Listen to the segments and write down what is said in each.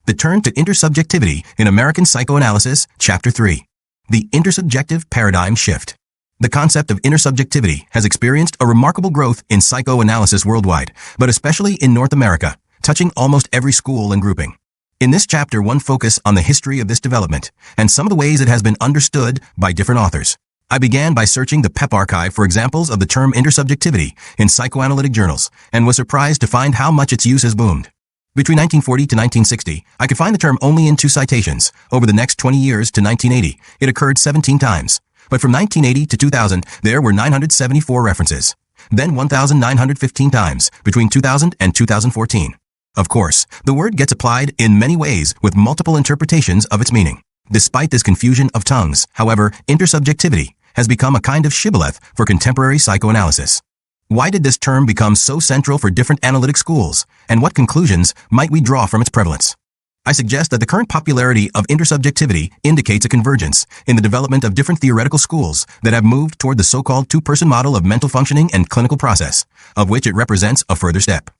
The Turn to Intersubjectivity in American Psychoanalysis, Chapter 3. The Intersubjective Paradigm Shift. The concept of intersubjectivity has experienced a remarkable growth in psychoanalysis worldwide, but especially in North America, touching almost every school and grouping. In this chapter, one focus on the history of this development and some of the ways it has been understood by different authors. I began by searching the PEP archive for examples of the term intersubjectivity in psychoanalytic journals and was surprised to find how much its use has boomed. Between 1940 to 1960, I could find the term only in 2 citations. Over the next 20 years to 1980, it occurred 17 times. But from 1980 to 2000, there were 974 references. Then 1,915 times between 2000 and 2014. Of course, the word gets applied in many ways with multiple interpretations of its meaning. Despite this confusion of tongues, however, intersubjectivity has become a kind of shibboleth for contemporary psychoanalysis. Why did this term become so central for different analytic schools, and what conclusions might we draw from its prevalence? I suggest that the current popularity of intersubjectivity indicates a convergence in the development of different theoretical schools that have moved toward the so-called two-person model of mental functioning and clinical process, of which it represents a further step.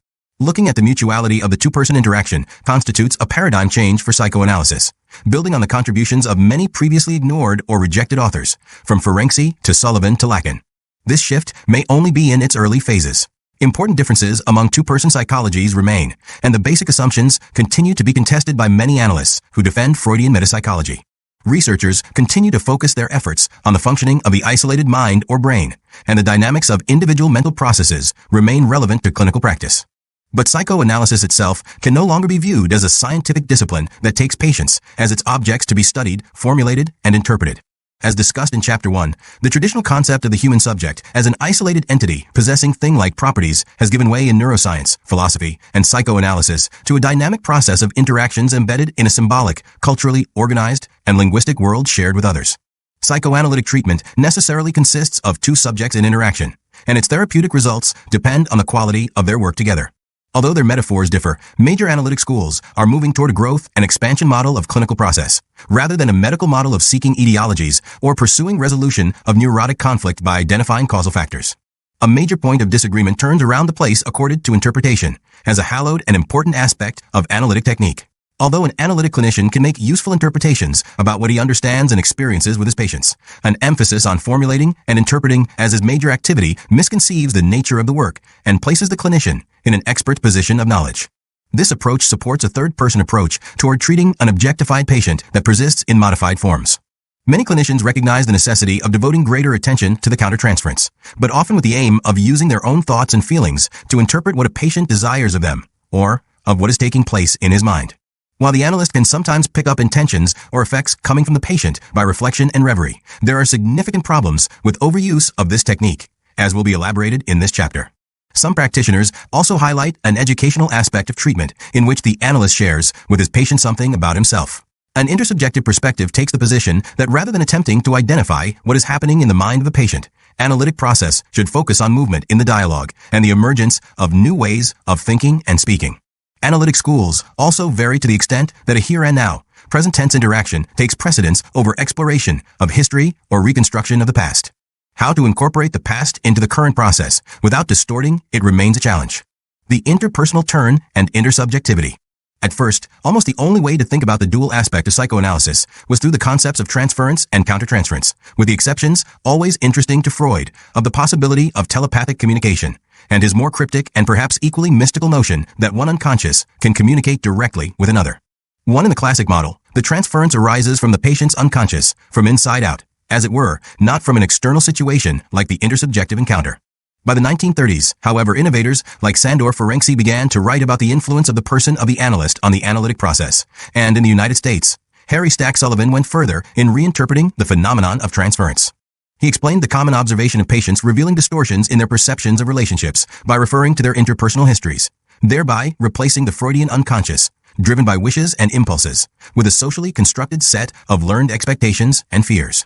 Looking at the mutuality of the two-person interaction constitutes a paradigm change for psychoanalysis, building on the contributions of many previously ignored or rejected authors, from Ferenczi to Sullivan to Lacan. This shift may only be in its early phases. Important differences among two-person psychologies remain, and the basic assumptions continue to be contested by many analysts who defend Freudian metapsychology. Researchers continue to focus their efforts on the functioning of the isolated mind or brain, and the dynamics of individual mental processes remain relevant to clinical practice. But psychoanalysis itself can no longer be viewed as a scientific discipline that takes patients as its objects to be studied, formulated, and interpreted. As discussed in Chapter 1, the traditional concept of the human subject as an isolated entity possessing thing-like properties has given way in neuroscience, philosophy, and psychoanalysis to a dynamic process of interactions embedded in a symbolic, culturally organized, and linguistic world shared with others. Psychoanalytic treatment necessarily consists of two subjects in interaction, and its therapeutic results depend on the quality of their work together. Although their metaphors differ, major analytic schools are moving toward a growth and expansion model of clinical process, rather than a medical model of seeking etiologies or pursuing resolution of neurotic conflict by identifying causal factors. A major point of disagreement turns around the place accorded to interpretation as a hallowed and important aspect of analytic technique. Although an analytic clinician can make useful interpretations about what he understands and experiences with his patients, an emphasis on formulating and interpreting as his major activity misconceives the nature of the work and places the clinician in an expert position of knowledge. This approach supports a third-person approach toward treating an objectified patient that persists in modified forms. Many clinicians recognize the necessity of devoting greater attention to the countertransference, but often with the aim of using their own thoughts and feelings to interpret what a patient desires of them, or of what is taking place in his mind. While the analyst can sometimes pick up intentions or effects coming from the patient by reflection and reverie, there are significant problems with overuse of this technique, as will be elaborated in this chapter. Some practitioners also highlight an educational aspect of treatment in which the analyst shares with his patient something about himself. An intersubjective perspective takes the position that rather than attempting to identify what is happening in the mind of the patient, analytic process should focus on movement in the dialogue and the emergence of new ways of thinking and speaking. Analytic schools also vary to the extent that a here and now, present tense interaction takes precedence over exploration of history or reconstruction of the past. How to incorporate the past into the current process without distorting it remains a challenge. The interpersonal turn and intersubjectivity. At first, almost the only way to think about the dual aspect of psychoanalysis was through the concepts of transference and countertransference, with the exceptions, always interesting to Freud, of the possibility of telepathic communication, and his more cryptic and perhaps equally mystical notion that one unconscious can communicate directly with another. One in the classic model, the transference arises from the patient's unconscious, from inside out, as it were, not from an external situation like the intersubjective encounter. By the 1930s, however, innovators like Sandor Ferenczi began to write about the influence of the person of the analyst on the analytic process, and in the United States, Harry Stack Sullivan went further in reinterpreting the phenomenon of transference. He explained the common observation of patients revealing distortions in their perceptions of relationships by referring to their interpersonal histories, thereby replacing the Freudian unconscious, driven by wishes and impulses, with a socially constructed set of learned expectations and fears.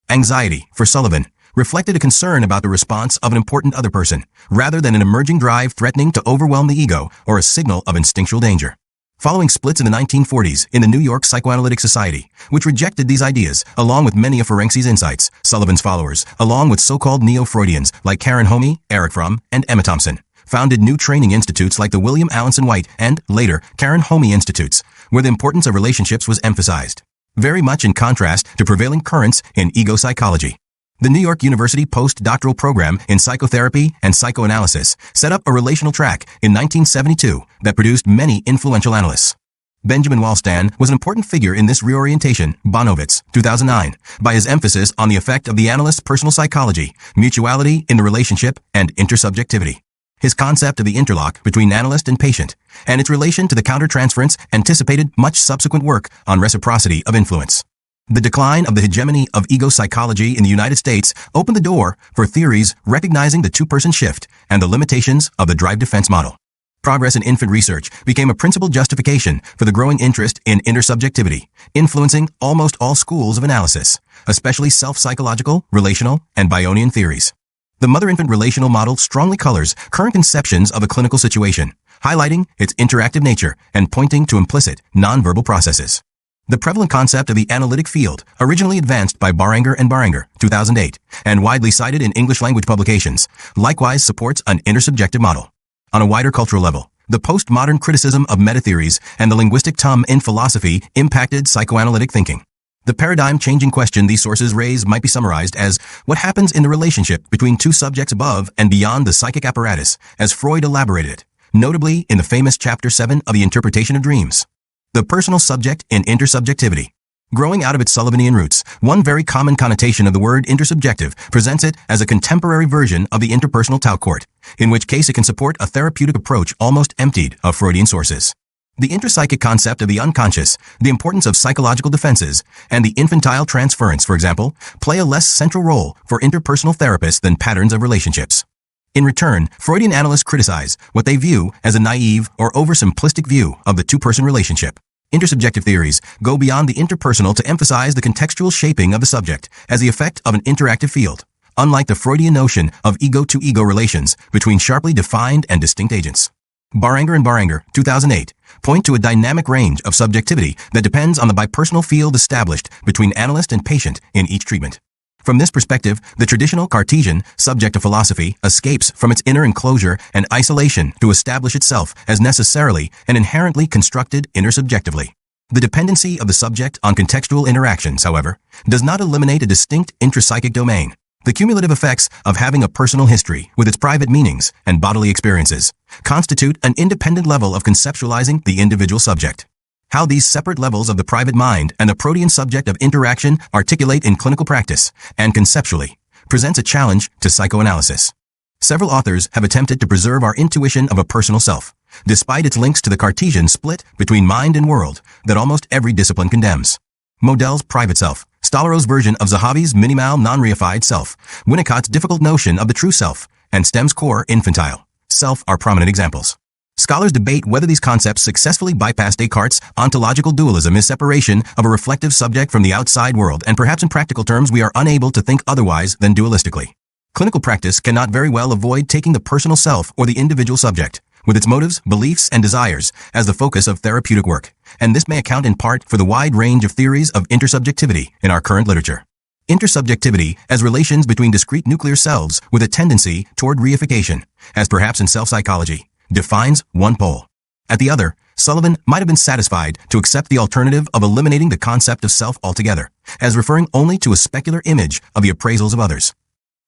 Anxiety, for Sullivan, reflected a concern about the response of an important other person, rather than an emerging drive threatening to overwhelm the ego or a signal of instinctual danger. Following splits in the 1940s in the New York Psychoanalytic Society, which rejected these ideas, along with many of Ferenczi's insights, Sullivan's followers, along with so-called neo-Freudians like Karen Homey, Eric Fromm, and Emma Thompson, founded new training institutes like the William Alanson White and, later, Karen Homey Institutes, where the importance of relationships was emphasized, very much in contrast to prevailing currents in ego psychology. The New York University postdoctoral program in psychotherapy and psychoanalysis set up a relational track in 1972 that produced many influential analysts. Benjamin Wallstan was an important figure in this reorientation, Bonowitz, 2009, by his emphasis on the effect of the analyst's personal psychology, mutuality in the relationship, and intersubjectivity. His concept of the interlock between analyst and patient, and its relation to the countertransference anticipated much subsequent work on reciprocity of influence. The decline of the hegemony of ego psychology in the United States opened the door for theories recognizing the two-person shift and the limitations of the drive defense model. Progress in infant research became a principal justification for the growing interest in intersubjectivity, influencing almost all schools of analysis, especially self-psychological, relational, and Bayesian theories. The mother-infant relational model strongly colors current conceptions of a clinical situation, highlighting its interactive nature and pointing to implicit, nonverbal processes. The prevalent concept of the analytic field, originally advanced by Barringer and Barringer, 2008, and widely cited in English-language publications, likewise supports an intersubjective model. On a wider cultural level, the postmodern criticism of meta-theories and the linguistic tum in philosophy impacted psychoanalytic thinking. The paradigm-changing question these sources raise might be summarized as what happens in the relationship between two subjects above and beyond the psychic apparatus, as Freud elaborated it, notably in the famous Chapter 7 of The Interpretation of Dreams. The personal subject in intersubjectivity. Growing out of its Sullivanian roots, one very common connotation of the word intersubjective presents it as a contemporary version of the interpersonal Tau court, in which case it can support a therapeutic approach almost emptied of Freudian sources. The interpsychic concept of the unconscious, the importance of psychological defenses, and the infantile transference, for example, play a less central role for interpersonal therapists than patterns of relationships. In return, Freudian analysts criticize what they view as a naive or oversimplistic view of the two-person relationship. Intersubjective theories go beyond the interpersonal to emphasize the contextual shaping of the subject as the effect of an interactive field, unlike the Freudian notion of ego-to-ego relations between sharply defined and distinct agents. Barringer and Barringer, 2008, point to a dynamic range of subjectivity that depends on the bipersonal field established between analyst and patient in each treatment. From this perspective, the traditional Cartesian subject of philosophy escapes from its inner enclosure and isolation to establish itself as necessarily and inherently constructed intersubjectively. The dependency of the subject on contextual interactions, however, does not eliminate a distinct intrapsychic domain. The cumulative effects of having a personal history with its private meanings and bodily experiences constitute an independent level of conceptualizing the individual subject. How these separate levels of the private mind and the protean subject of interaction articulate in clinical practice and conceptually presents a challenge to psychoanalysis. Several authors have attempted to preserve our intuition of a personal self, despite its links to the Cartesian split between mind and world that almost every discipline condemns. Modell's private self, Stolorow's version of Zahavi's minimal non-reified self, Winnicott's difficult notion of the true self, and Stem's core infantile self are prominent examples. Scholars debate whether these concepts successfully bypass Descartes' ontological dualism as separation of a reflective subject from the outside world, and perhaps in practical terms we are unable to think otherwise than dualistically. Clinical practice cannot very well avoid taking the personal self or the individual subject, with its motives, beliefs, and desires, as the focus of therapeutic work, and this may account in part for the wide range of theories of intersubjectivity in our current literature. Intersubjectivity as relations between discrete nuclear selves with a tendency toward reification, as perhaps in self-psychology, defines one pole. At the other, Sullivan might have been satisfied to accept the alternative of eliminating the concept of self altogether, as referring only to a specular image of the appraisals of others.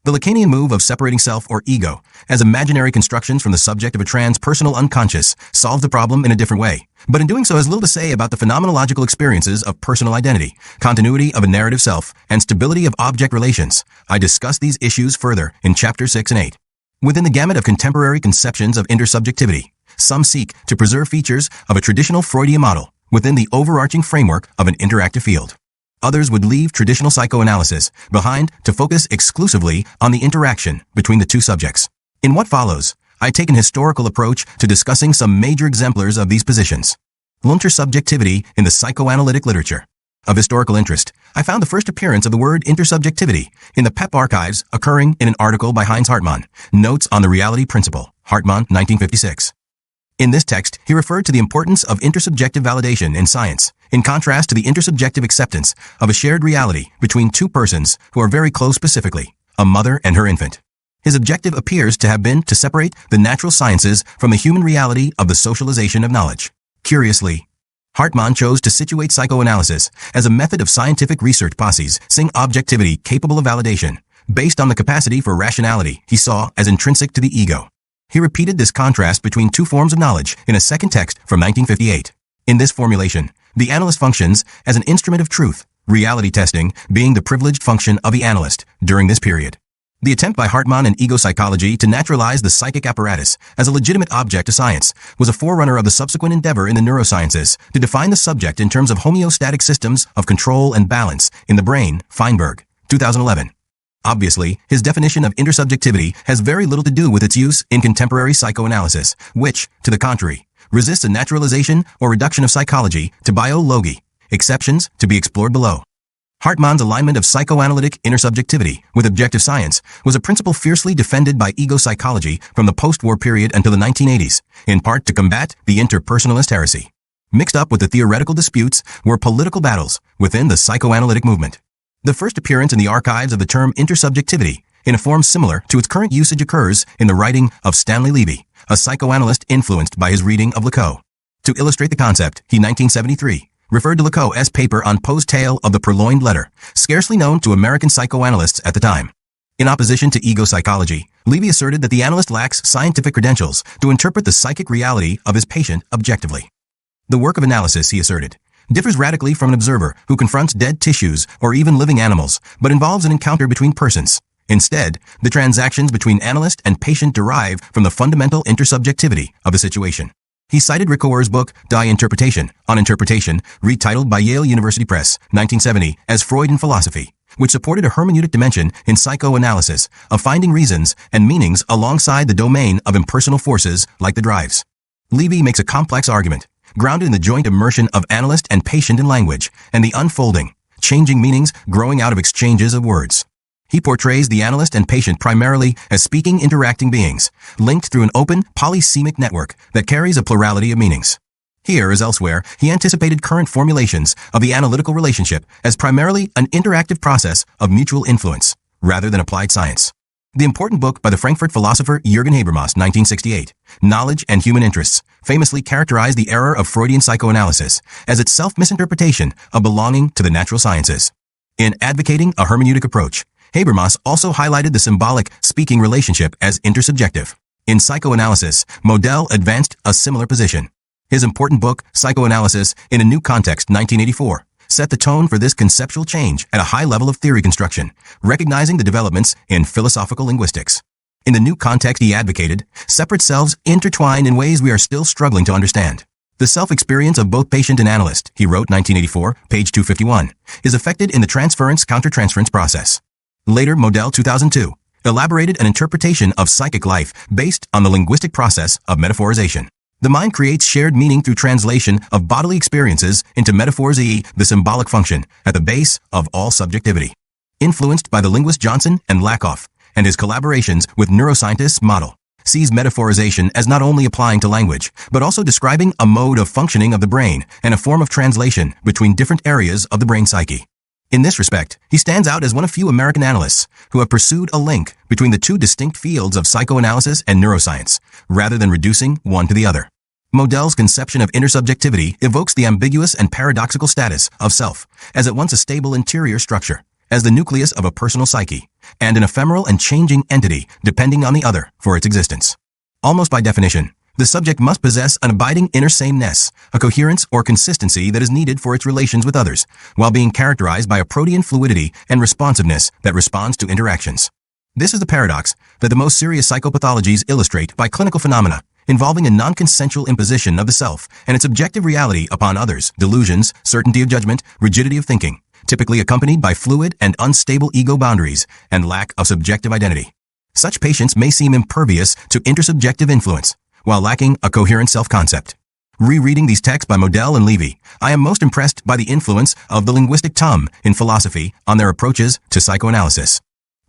The Lacanian move of separating self or ego as imaginary constructions from the subject of a transpersonal unconscious solves the problem in a different way, but in doing so has little to say about the phenomenological experiences of personal identity, continuity of a narrative self, and stability of object relations. I discuss these issues further in Chapter 6 and 8. Within the gamut of contemporary conceptions of intersubjectivity, some seek to preserve features of a traditional Freudian model within the overarching framework of an interactive field. Others would leave traditional psychoanalysis behind to focus exclusively on the interaction between the two subjects. In what follows, I take an historical approach to discussing some major exemplars of these positions. Intersubjectivity in the psychoanalytic literature. Of historical interest, I found the first appearance of the word intersubjectivity in the PEP archives occurring in an article by Heinz Hartmann, Notes on the Reality Principle, Hartmann, 1956. In this text, he referred to the importance of intersubjective validation in science, in contrast to the intersubjective acceptance of a shared reality between two persons who are very close, specifically, a mother and her infant. His objective appears to have been to separate the natural sciences from the human reality of the socialization of knowledge. Curiously, Hartmann chose to situate psychoanalysis as a method of scientific research possessing objectivity capable of validation, based on the capacity for rationality he saw as intrinsic to the ego. He repeated this contrast between two forms of knowledge in a second text from 1958. In this formulation, the analyst functions as an instrument of truth, reality testing being the privileged function of the analyst during this period. The attempt by Hartmann and ego psychology to naturalize the psychic apparatus as a legitimate object of science was a forerunner of the subsequent endeavor in the neurosciences to define the subject in terms of homeostatic systems of control and balance in the brain, Feinberg, 2011. Obviously, his definition of intersubjectivity has very little to do with its use in contemporary psychoanalysis, which, to the contrary, resists a naturalization or reduction of psychology to biology, exceptions to be explored below. Hartmann's alignment of psychoanalytic intersubjectivity with objective science was a principle fiercely defended by ego psychology from the post-war period until the 1980s, in part to combat the interpersonalist heresy. Mixed up with the theoretical disputes were political battles within the psychoanalytic movement. The first appearance in the archives of the term intersubjectivity, in a form similar to its current usage, occurs in the writing of Stanley Levy, a psychoanalyst influenced by his reading of Lecoq. To illustrate the concept, he 1973 referred to Lecoq's paper on Poe's tale of the purloined letter, scarcely known to American psychoanalysts at the time. In opposition to ego psychology, Levy asserted that the analyst lacks scientific credentials to interpret the psychic reality of his patient objectively. The work of analysis, he asserted, differs radically from an observer who confronts dead tissues or even living animals, but involves an encounter between persons. Instead, the transactions between analyst and patient derive from the fundamental intersubjectivity of the situation. He cited Ricoeur's book, Die Interpretation, on interpretation, retitled by Yale University Press, 1970, as Freud in Philosophy, which supported a hermeneutic dimension in psychoanalysis of finding reasons and meanings alongside the domain of impersonal forces like the drives. Levy makes a complex argument, grounded in the joint immersion of analyst and patient in language, and the unfolding, changing meanings growing out of exchanges of words. He portrays the analyst and patient primarily as speaking, interacting beings, linked through an open, polysemic network that carries a plurality of meanings. Here, as elsewhere, he anticipated current formulations of the analytical relationship as primarily an interactive process of mutual influence, rather than applied science. The important book by the Frankfurt philosopher Jürgen Habermas, 1968, Knowledge and Human Interests, famously characterized the error of Freudian psychoanalysis as its self-misinterpretation of belonging to the natural sciences. In advocating a hermeneutic approach, Habermas also highlighted the symbolic speaking relationship as intersubjective. In psychoanalysis, Modell advanced a similar position. His important book, Psychoanalysis in a New Context, 1984, set the tone for this conceptual change at a high level of theory construction, recognizing the developments in philosophical linguistics. In the new context, he advocated, separate selves intertwine in ways we are still struggling to understand. The self-experience of both patient and analyst, he wrote, 1984, page 251, is affected in the transference-countertransference process. Later, Modell, 2002, elaborated an interpretation of psychic life based on the linguistic process of metaphorization. The mind creates shared meaning through translation of bodily experiences into metaphors, i.e., the symbolic function, at the base of all subjectivity. Influenced by the linguist Johnson and Lakoff, and his collaborations with neuroscientists, Modell sees metaphorization as not only applying to language, but also describing a mode of functioning of the brain and a form of translation between different areas of the brain psyche. In this respect, he stands out as one of few American analysts who have pursued a link between the two distinct fields of psychoanalysis and neuroscience, rather than reducing one to the other. Modell's conception of intersubjectivity evokes the ambiguous and paradoxical status of self as at once a stable interior structure, as the nucleus of a personal psyche, and an ephemeral and changing entity depending on the other for its existence. Almost by definition, the subject must possess an abiding inner sameness, a coherence or consistency that is needed for its relations with others, while being characterized by a protean fluidity and responsiveness that responds to interactions. This is the paradox that the most serious psychopathologies illustrate by clinical phenomena, involving a non-consensual imposition of the self and its objective reality upon others, delusions, certainty of judgment, rigidity of thinking, typically accompanied by fluid and unstable ego boundaries and lack of subjective identity. Such patients may seem impervious to intersubjective influence, while lacking a coherent self-concept. Rereading these texts by Modell and Levy, I am most impressed by the influence of the linguistic tum in philosophy on their approaches to psychoanalysis.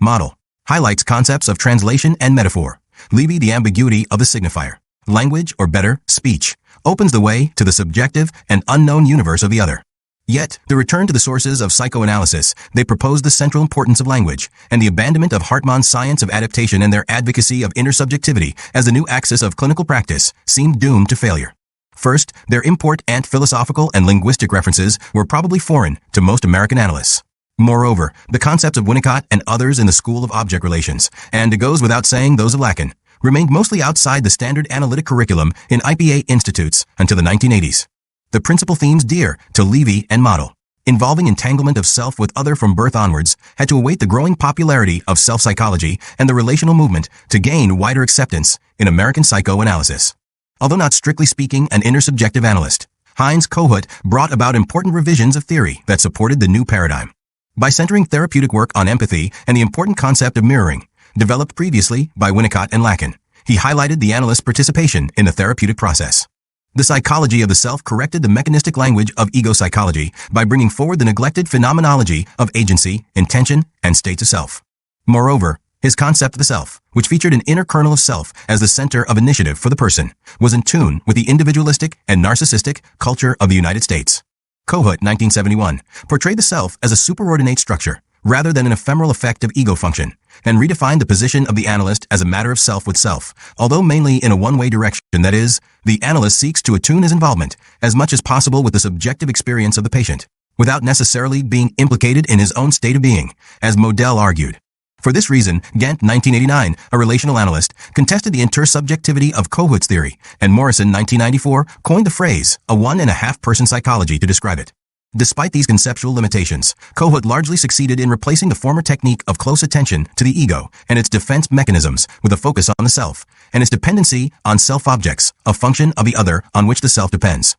Modell highlights concepts of translation and metaphor. Levy, the ambiguity of the signifier. Language, or better, speech, opens the way to the subjective and unknown universe of the other. Yet, to return to the sources of psychoanalysis, they proposed the central importance of language and the abandonment of Hartmann's science of adaptation, and their advocacy of intersubjectivity as the new axis of clinical practice seemed doomed to failure. First, their import and philosophical and linguistic references were probably foreign to most American analysts. Moreover, the concepts of Winnicott and others in the School of Object Relations, and it goes without saying those of Lacan, remained mostly outside the standard analytic curriculum in IPA institutes until the 1980s. The principal themes dear to Levy and Model, involving entanglement of self with other from birth onwards, had to await the growing popularity of self-psychology and the relational movement to gain wider acceptance in American psychoanalysis. Although not strictly speaking an intersubjective analyst, Heinz Kohut brought about important revisions of theory that supported the new paradigm. By centering therapeutic work on empathy and the important concept of mirroring, developed previously by Winnicott and Lacan, he highlighted the analyst's participation in the therapeutic process. The psychology of the self corrected the mechanistic language of ego psychology by bringing forward the neglected phenomenology of agency, intention, and states of self. Moreover, his concept of the self, which featured an inner kernel of self as the center of initiative for the person, was in tune with the individualistic and narcissistic culture of the United States. Kohut, 1971, portrayed the self as a superordinate structure, rather than an ephemeral effect of ego function, and redefined the position of the analyst as a matter of self with self, although mainly in a one-way direction, that is, the analyst seeks to attune his involvement as much as possible with the subjective experience of the patient, without necessarily being implicated in his own state of being, as Model argued. For this reason, Ghent, 1989, a relational analyst, contested the intersubjectivity of Kohut's theory, and Morrison, 1994, coined the phrase, a one-and-a-half-person psychology to describe it. Despite these conceptual limitations, Kohut largely succeeded in replacing the former technique of close attention to the ego and its defense mechanisms with a focus on the self, and its dependency on self-objects, a function of the other on which the self depends.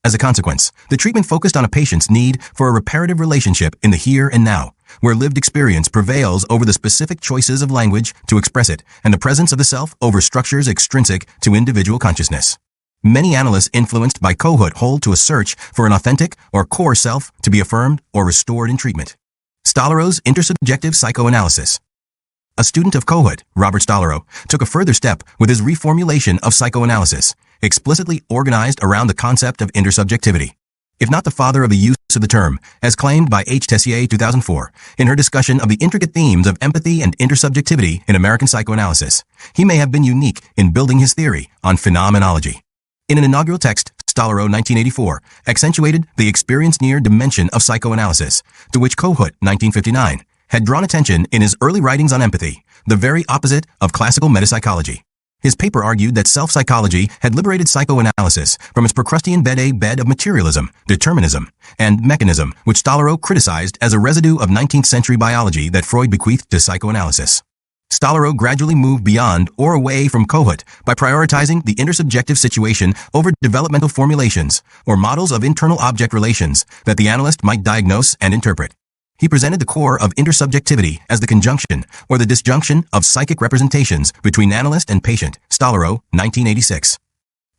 As a consequence, the treatment focused on a patient's need for a reparative relationship in the here and now, where lived experience prevails over the specific choices of language to express it, and the presence of the self over structures extrinsic to individual consciousness. Many analysts influenced by Kohut hold to a search for an authentic or core self to be affirmed or restored in treatment. Stolorow's intersubjective psychoanalysis. A student of Kohut, Robert Stolorow, took a further step with his reformulation of psychoanalysis, explicitly organized around the concept of intersubjectivity. If not the father of the use of the term, as claimed by H. Tessier 2004, in her discussion of the intricate themes of empathy and intersubjectivity in American psychoanalysis, he may have been unique in building his theory on phenomenology. In an inaugural text, Stolorow, 1984, accentuated the experience-near dimension of psychoanalysis, to which Kohut, 1959, had drawn attention in his early writings on empathy, the very opposite of classical metapsychology. His paper argued that self-psychology had liberated psychoanalysis from its Procrustean bed of materialism, determinism, and mechanism, which Stolorow criticized as a residue of 19th-century biology that Freud bequeathed to psychoanalysis. Stolorow gradually moved beyond or away from Kohut by prioritizing the intersubjective situation over developmental formulations or models of internal object relations that the analyst might diagnose and interpret. He presented the core of intersubjectivity as the conjunction or the disjunction of psychic representations between analyst and patient, Stolorow, 1986.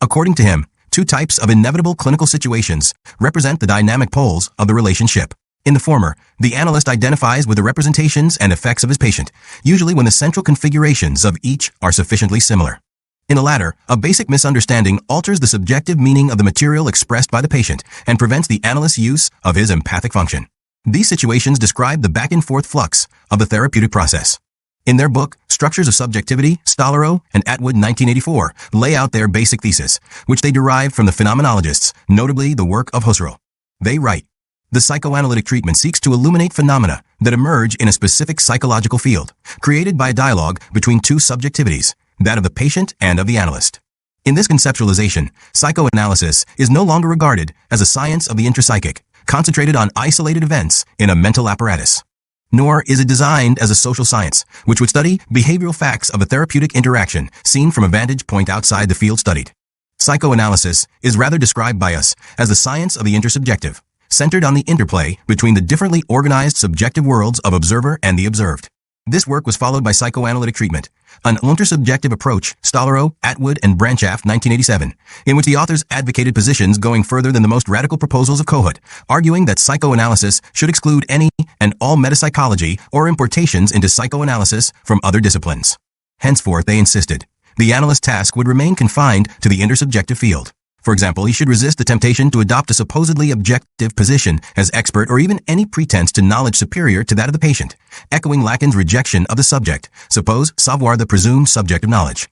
According to him, two types of inevitable clinical situations represent the dynamic poles of the relationship. In the former, the analyst identifies with the representations and effects of his patient, usually when the central configurations of each are sufficiently similar. In the latter, a basic misunderstanding alters the subjective meaning of the material expressed by the patient and prevents the analyst's use of his empathic function. These situations describe the back-and-forth flux of the therapeutic process. In their book, Structures of Subjectivity, Stolorow and Atwood, 1984, lay out their basic thesis, which they derived from the phenomenologists, notably the work of Husserl. They write, the psychoanalytic treatment seeks to illuminate phenomena that emerge in a specific psychological field, created by a dialogue between two subjectivities, that of the patient and of the analyst. In this conceptualization, psychoanalysis is no longer regarded as a science of the intrapsychic, concentrated on isolated events in a mental apparatus. Nor is it designed as a social science, which would study behavioral facts of a therapeutic interaction seen from a vantage point outside the field studied. Psychoanalysis is rather described by us as the science of the intersubjective, centered on the interplay between the differently organized subjective worlds of observer and the observed. This work was followed by psychoanalytic treatment, an intersubjective approach, Stolorow, Atwood, and Branchaft, 1987, in which the authors advocated positions going further than the most radical proposals of Kohut, arguing that psychoanalysis should exclude any and all metapsychology or importations into psychoanalysis from other disciplines. Henceforth, they insisted, the analyst's task would remain confined to the intersubjective field. For example, he should resist the temptation to adopt a supposedly objective position as expert or even any pretense to knowledge superior to that of the patient, echoing Lacan's rejection of the subject, suppose savoir the presumed subject of knowledge.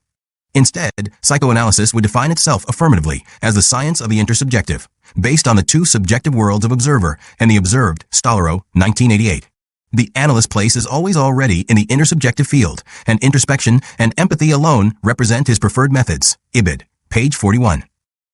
Instead, psychoanalysis would define itself affirmatively as the science of the intersubjective, based on the two subjective worlds of observer and the observed, Stolorow, 1988. The analyst's place is always already in the intersubjective field, and introspection and empathy alone represent his preferred methods. Ibid, page 41.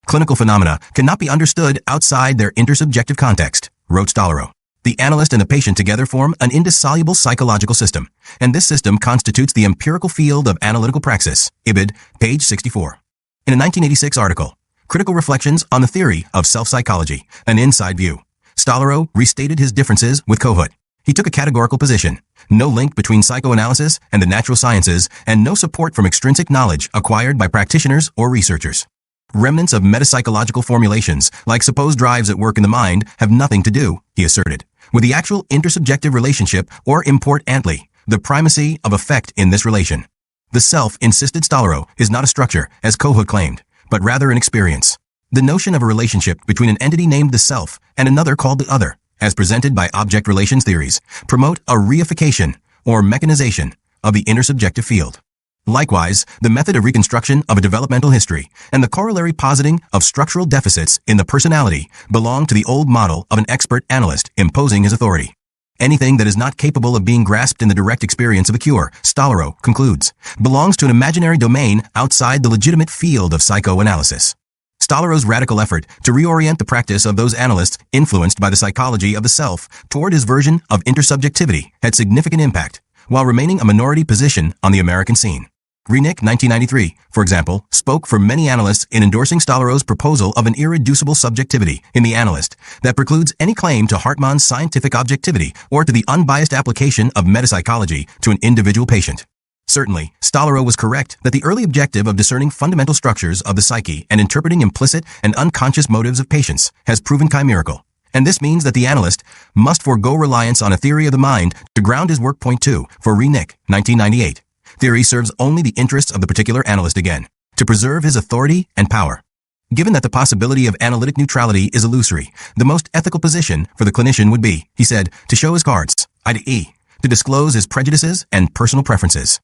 Clinical phenomena cannot be understood outside their intersubjective context, wrote Stolorow. The analyst and the patient together form an indissoluble psychological system, and this system constitutes the empirical field of analytical praxis. Ibid, page 64. In a 1986 article, Critical Reflections on the Theory of Self-Psychology, An Inside View, Stolorow restated his differences with Kohut. He took a categorical position: no link between psychoanalysis and the natural sciences, and no support from extrinsic knowledge acquired by practitioners or researchers. Remnants of metapsychological formulations, like supposed drives at work in the mind, have nothing to do, he asserted, with the actual intersubjective relationship or importantly, the primacy of effect in this relation. The self, insisted Stolorow, is not a structure, as Kohut claimed, but rather an experience. The notion of a relationship between an entity named the self and another called the other, as presented by object relations theories, promote a reification or mechanization of the intersubjective field. Likewise, the method of reconstruction of a developmental history and the corollary positing of structural deficits in the personality belong to the old model of an expert analyst imposing his authority. Anything that is not capable of being grasped in the direct experience of a cure, Stolorow concludes, belongs to an imaginary domain outside the legitimate field of psychoanalysis. Stolorow's radical effort to reorient the practice of those analysts influenced by the psychology of the self toward his version of intersubjectivity had significant impact, while remaining a minority position on the American scene. Renick, 1993, for example, spoke for many analysts in endorsing Stolorow's proposal of an irreducible subjectivity in the analyst that precludes any claim to Hartmann's scientific objectivity or to the unbiased application of metapsychology to an individual patient. Certainly, Stolorow was correct that the early objective of discerning fundamental structures of the psyche and interpreting implicit and unconscious motives of patients has proven chimerical, and this means that the analyst must forego reliance on a theory of the mind to ground his work. Point 2, for Renick, 1998. Theory serves only the interests of the particular analyst again, to preserve his authority and power. Given that the possibility of analytic neutrality is illusory, the most ethical position for the clinician would be, he said, to show his cards, i.e., to disclose his prejudices and personal preferences.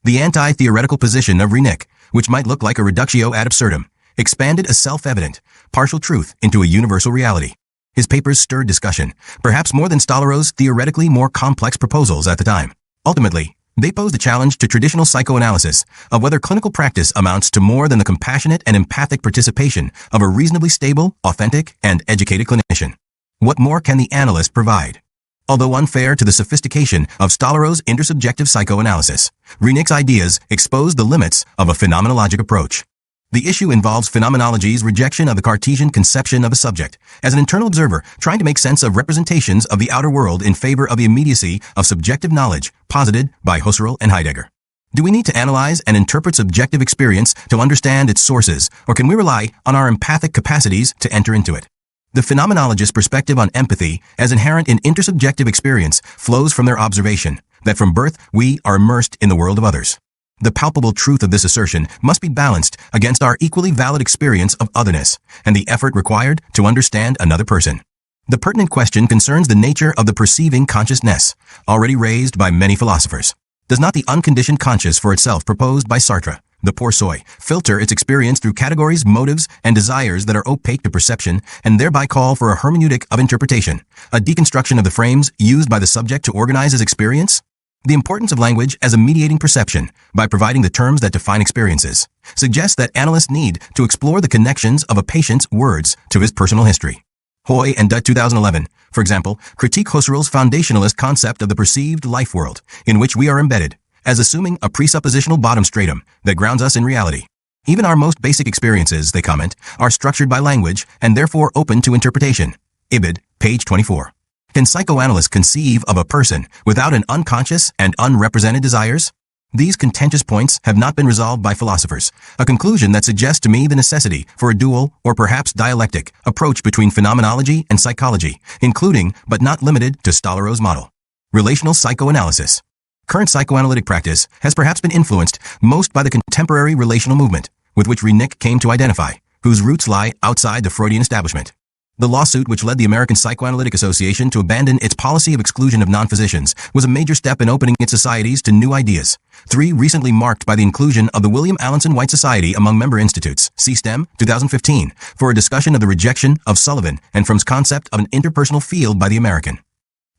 The anti-theoretical position of Renick, which might look like a reductio ad absurdum, expanded a self-evident, partial truth into a universal reality. His papers stirred discussion, perhaps more than Stolorow's theoretically more complex proposals at the time. Ultimately, they posed a challenge to traditional psychoanalysis of whether clinical practice amounts to more than the compassionate and empathic participation of a reasonably stable, authentic, and educated clinician. What more can the analyst provide? Although unfair to the sophistication of Stolorow's intersubjective psychoanalysis, Renick's ideas expose the limits of a phenomenologic approach. The issue involves phenomenology's rejection of the Cartesian conception of a subject as an internal observer trying to make sense of representations of the outer world in favor of the immediacy of subjective knowledge posited by Husserl and Heidegger. Do we need to analyze and interpret subjective experience to understand its sources, or can we rely on our empathic capacities to enter into it? The phenomenologist's perspective on empathy as inherent in intersubjective experience flows from their observation that from birth we are immersed in the world of others. The palpable truth of this assertion must be balanced against our equally valid experience of otherness and the effort required to understand another person. The pertinent question concerns the nature of the perceiving consciousness, already raised by many philosophers. Does not the unconditioned conscious for itself proposed by Sartre, the poor soy, filter its experience through categories, motives, and desires that are opaque to perception and thereby call for a hermeneutic of interpretation, a deconstruction of the frames used by the subject to organize his experience? The importance of language as a mediating perception, by providing the terms that define experiences, suggests that analysts need to explore the connections of a patient's words to his personal history. Hoy and Dutt 2011, for example, critique Husserl's foundationalist concept of the perceived life world, in which we are embedded, as assuming a presuppositional bottom stratum that grounds us in reality. Even our most basic experiences, they comment, are structured by language and therefore open to interpretation. Ibid, page 24. Can psychoanalysts conceive of a person without an unconscious and unrepresented desires? These contentious points have not been resolved by philosophers, a conclusion that suggests to me the necessity for a dual, or perhaps dialectic, approach between phenomenology and psychology, including, but not limited to Stolorow's model. Relational psychoanalysis. Current psychoanalytic practice has perhaps been influenced most by the contemporary relational movement, with which Renick came to identify, whose roots lie outside the Freudian establishment. The lawsuit, which led the American Psychoanalytic Association to abandon its policy of exclusion of non-physicians, was a major step in opening its societies to new ideas. 3. Recently marked by the inclusion of the William Allinson White Society among member institutes, see STEM, 2015, for a discussion of the rejection of Sullivan and From's concept of an interpersonal field by the American.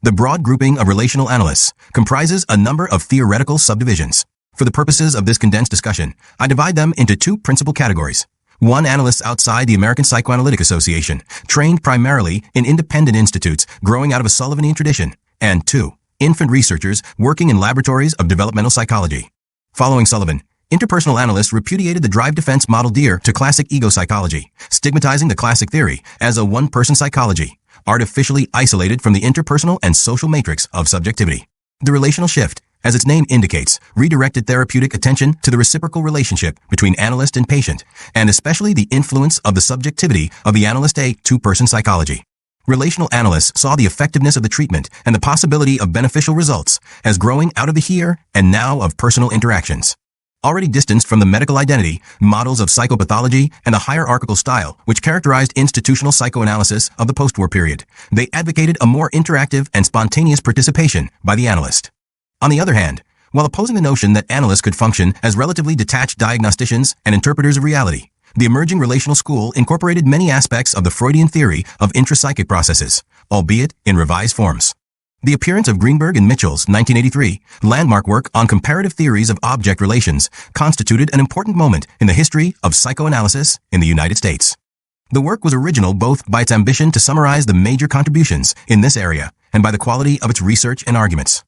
The broad grouping of relational analysts comprises a number of theoretical subdivisions. For the purposes of this condensed discussion, I divide them into 2 principal categories. 1. Analysts outside the American Psychoanalytic Association, trained primarily in independent institutes growing out of a Sullivanian tradition, and 2. Infant researchers working in laboratories of developmental psychology. Following Sullivan, interpersonal analysts repudiated the drive defense model dear to classic ego psychology, stigmatizing the classic theory as a one-person psychology, artificially isolated from the interpersonal and social matrix of subjectivity. The relational shift, as its name indicates, redirected therapeutic attention to the reciprocal relationship between analyst and patient, and especially the influence of the subjectivity of the analyst a two-person psychology. Relational analysts saw the effectiveness of the treatment and the possibility of beneficial results as growing out of the here and now of personal interactions. Already distanced from the medical identity, models of psychopathology, and the hierarchical style which characterized institutional psychoanalysis of the post-war period, they advocated a more interactive and spontaneous participation by the analyst. On the other hand, while opposing the notion that analysts could function as relatively detached diagnosticians and interpreters of reality, the emerging relational school incorporated many aspects of the Freudian theory of intrapsychic processes, albeit in revised forms. The appearance of Greenberg and Mitchell's 1983 landmark work on comparative theories of object relations constituted an important moment in the history of psychoanalysis in the United States. The work was original both by its ambition to summarize the major contributions in this area and by the quality of its research and arguments.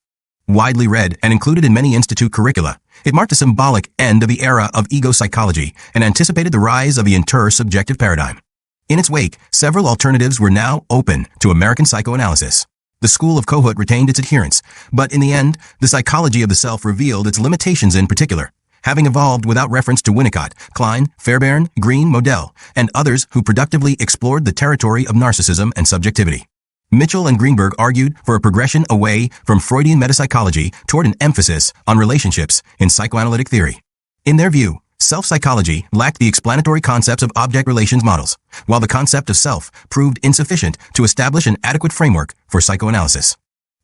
Widely read and included in many institute curricula, it marked a symbolic end of the era of ego psychology and anticipated the rise of the intersubjective paradigm. In its wake, several alternatives were now open to American psychoanalysis. The school of Kohut retained its adherents, but in the end, the psychology of the self revealed its limitations in particular, having evolved without reference to Winnicott, Klein, Fairbairn, Green, Modell, and others who productively explored the territory of narcissism and subjectivity. Mitchell and Greenberg argued for a progression away from Freudian metapsychology toward an emphasis on relationships in psychoanalytic theory. In their view, self-psychology lacked the explanatory concepts of object relations models, while the concept of self proved insufficient to establish an adequate framework for psychoanalysis.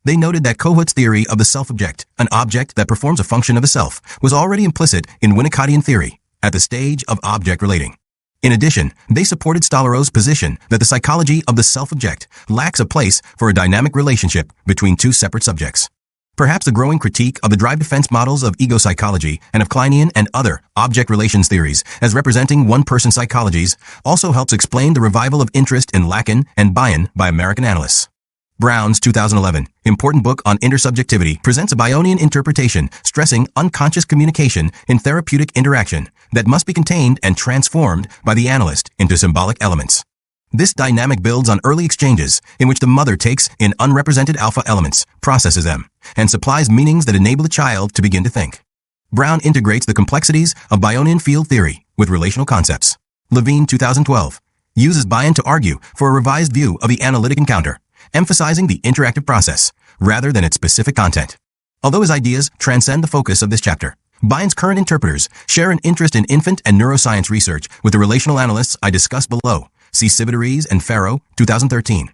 They noted that Kohut's theory of the self-object, an object that performs a function of a self, was already implicit in Winnicottian theory at the stage of object relating. In addition, they supported Stolorow's position that the psychology of the self-object lacks a place for a dynamic relationship between two separate subjects. Perhaps the growing critique of the drive defense models of ego psychology and of Kleinian and other object relations theories as representing one-person psychologies also helps explain the revival of interest in Lacan and Bion by American analysts. Brown's 2011 important book on intersubjectivity presents a Bionian interpretation stressing unconscious communication in therapeutic interaction that must be contained and transformed by the analyst into symbolic elements. This dynamic builds on early exchanges in which the mother takes in unrepresented alpha elements, processes them, and supplies meanings that enable the child to begin to think. Brown integrates the complexities of Bionian field theory with relational concepts. Levine 2012 uses Bion to argue for a revised view of the analytic encounter, emphasizing the interactive process rather than its specific content. Although his ideas transcend the focus of this chapter, Bion's current interpreters share an interest in infant and neuroscience research with the relational analysts I discussed below. See Sivitares and Farrow, 2013.